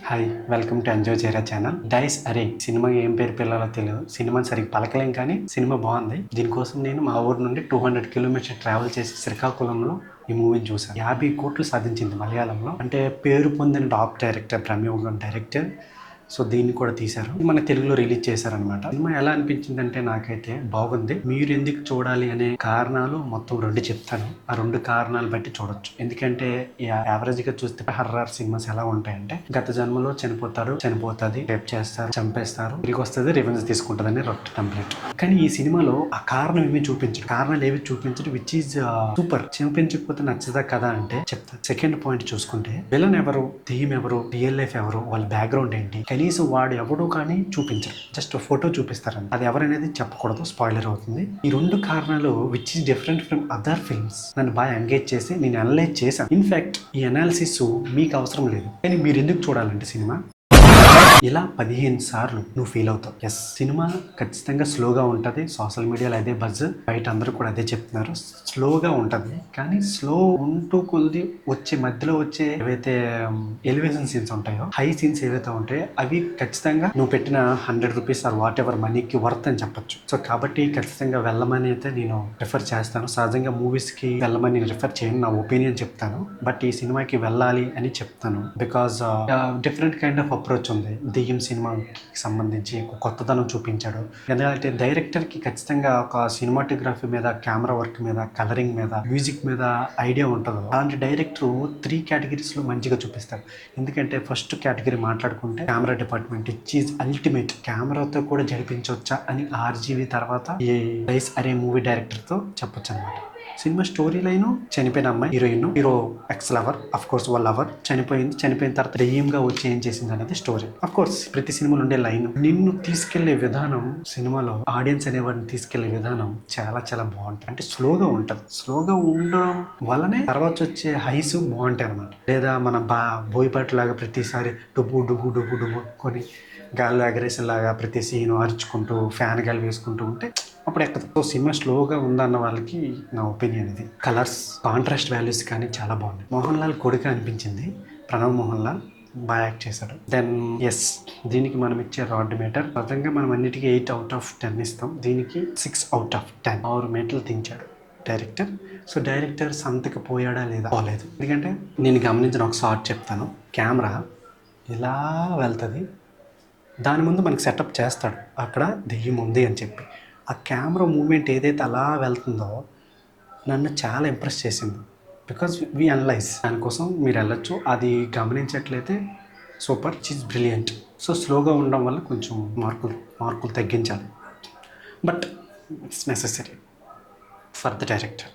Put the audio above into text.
Hi welcome to enjoy చేయరా channel. Dice అరే cinema ఏం పేరు పిల్లాలో తెలియదు. సినిమాని సరిగ్గా పలకలేం కానీ సినిమా బాగుంది. దీనికోసం నేను మా ఊరు నుండి 200 కిలోమీటర్ ట్రావెల్ చేసి శ్రీకాకుళంలో ఈ మూవీని చూసాను. 50 కోట్లు సాధించింది మలయాళంలో. అంటే పేరు పొందిన top director Bramayugam director. So దీన్ని కూడా తీశారు, మన తెలుగులో రిలీజ్ చేశారనమాట. సినిమా ఎలా అనిపించిందంటే నాకైతే బాగుంది. మీరు ఎందుకు చూడాలి అనే కారణాలు మొత్తం 2 చెప్తాను. ఆ 2 కారణాలు బట్టి చూడొచ్చు. ఎందుకంటే యావరేజ్ గా చూస్తే హర్రర్ సినిమాస్ ఎలా ఉంటాయంటే గత జన్మలో చనిపోతుంది, రేప్ చేస్తారు, చంపేస్తారు, తిరిగి వస్తుంది, రివెంజ్ తీసుకుంటుందని రొట్టె టెంప్లెట్. కానీ ఈ సినిమాలో ఆ కారణం ఏమి చూపించరు, కారణాలు ఏవి చూపించరు, విచ్ ఈజ్ సూపర్. చూపించకపోతే నచ్చదా కదా అంటే చెప్తాను. సెకండ్ పాయింట్ చూసుకుంటే విలన్ ఎవరు, థీమ్ ఎవరు, రియల్ లైఫ్ ఎవరు, వాళ్ళ బ్యాక్గ్రౌండ్ ఏంటి, కనీసం వాడు ఎవడు కానీ చూపించరు. జస్ట్ ఫోటో చూపిస్తారని, అది ఎవరనేది చెప్పకూడదు, స్పాయిలర్ అవుతుంది. ఈ 2 కారణాలు which is different from other films నన్ను బాగా ఎంగేజ్ చేసి నేను అనలైజ్ చేశాను. ఇన్ఫాక్ట్ ఈ అనాలిసిస్ మీకు అవసరం లేదు, కానీ మీరు ఎందుకు చూడాలంటే సినిమా ఇలా 15 సార్లు నువ్వు ఫీల్ అవుతావు. ఎస్, సినిమా ఖచ్చితంగా స్లోగా ఉంటుంది. సోషల్ మీడియాలో అదే బజ్, బయట అందరూ కూడా అదే చెప్తున్నారు, స్లోగా ఉంటుంది. కానీ స్లో ఉంటూ కొద్ది మధ్యలో వచ్చే ఏవైతే ఎలివేషన్ సీన్స్ ఉంటాయో, హై సీన్స్ ఏవైతే ఉంటాయో అవి ఖచ్చితంగా నువ్వు పెట్టిన 100 రూపీస్ ఆర్ వాట్ ఎవర్ మనీకి వర్త్ అని చెప్పొచ్చు. సో కాబట్టి ఖచ్చితంగా వెళ్ళమని అయితే నేను ప్రిఫర్ చేస్తాను. సహజంగా మూవీస్కి వెళ్ళమని నేను రిఫర్ చేయను, నా ఒపీనియన్ చెప్తాను. బట్ ఈ సినిమాకి వెళ్ళాలి అని చెప్తాను. Because different kind of approach ఉంది. దెయ్యం సినిమాకి సంబంధించి ఒక కొత్తదనం చూపించాడు. ఎందుకంటే డైరెక్టర్కి ఖచ్చితంగా ఒక సినిమాటోగ్రఫీ మీద, కెమెరా వర్క్ మీద, కలరింగ్ మీద, మ్యూజిక్ మీద ఐడియా ఉంటుంది. అలాంటి డైరెక్టర్ 3 కేటగిరీస్లో మంచిగా చూపిస్తాడు. ఎందుకంటే ఫస్ట్ కేటగిరీ మాట్లాడుకుంటే camera department, it is ultimate. కెమెరాతో కూడా జరిపించవచ్చా అని ఆర్జీవి తర్వాత ఈ డైస్ అరే మూవీ డైరెక్టర్తో చెప్పొచ్చు అనమాట. సినిమా స్టోరీ లైన్, చనిపోయిన అమ్మాయి heroine, hero ex lover, of course వాళ్ళ లవర్ చనిపోయిన తర్వాత దెయ్యంగా వచ్చి ఏం చేసింది అనేది స్టోరీ. అఫ్ కోర్స్ ప్రతి సినిమాలో ఉండే లైన్, నిన్ను తీసుకెళ్లే విధానం, సినిమాలో ఆడియన్స్ అనేవాడిని తీసుకెళ్లే విధానం చాలా చాలా బాగుంటుంది. అంటే స్లోగా ఉంటుంది. స్లోగా ఉండడం వల్లనే తర్వాత వచ్చే హైస్ బాగుంటాయి అనమాట. లేదా మన బోయపాటి లాగా ప్రతిసారి డుబ్బు డుబ్బు డుబ్బు డుబ్బు కొని గాల్లో ఎగరేషన్ లాగా ప్రతి సీను అరుచుకుంటూ ఫ్యాన్ గాలి వేసుకుంటూ ఉంటే అప్పుడు ఎక్కదు. సినిమా స్లోగా ఉందన్న వాళ్ళకి నా ఒపీనియన్ ఇది. కలర్స్, కాంట్రాస్ట్ వాల్యూస్ కానీ చాలా బాగున్నాయి. మోహన్ లాల్ కొడుకు అనిపించింది, ప్రణవ్ మోహన్ లాల్ బాగా యాక్ట్ చేశాడు. దెన్ ఎస్, దీనికి మనం ఇచ్చే రాడ్ మీటర్ నిజంగా మనం అన్నిటికీ 8/10 ఇస్తాం. దీనికి 6/10. 6 మీటర్లు దించాడు డైరెక్టర్. సో డైరెక్టర్ సంతకు పోయాడా లేదా పోలేదు. ఎందుకంటే నేను గమనించిన ఒక షార్ట్ చెప్తాను. కెమెరా ఇలా వెళ్తుంది, దాని ముందు మనకి సెటప్ చేస్తాడు అక్కడ దెయ్యం ఉంది అని చెప్పి. ఆ కెమెరా మూమెంట్ ఏదైతే అలా వెళ్తుందో నన్ను చాలా ఇంప్రెస్ చేసింది. బికాజ్ వి అనలైజ్, దానికోసం మీరు వెళ్ళొచ్చు. అది గమనించట్లయితే సూపర్, ఈజ్ బ్రిలియంట్. సో స్లోగా ఉండడం వల్ల కొంచెం మార్కులు తగ్గించాలి. But it's necessary for the director.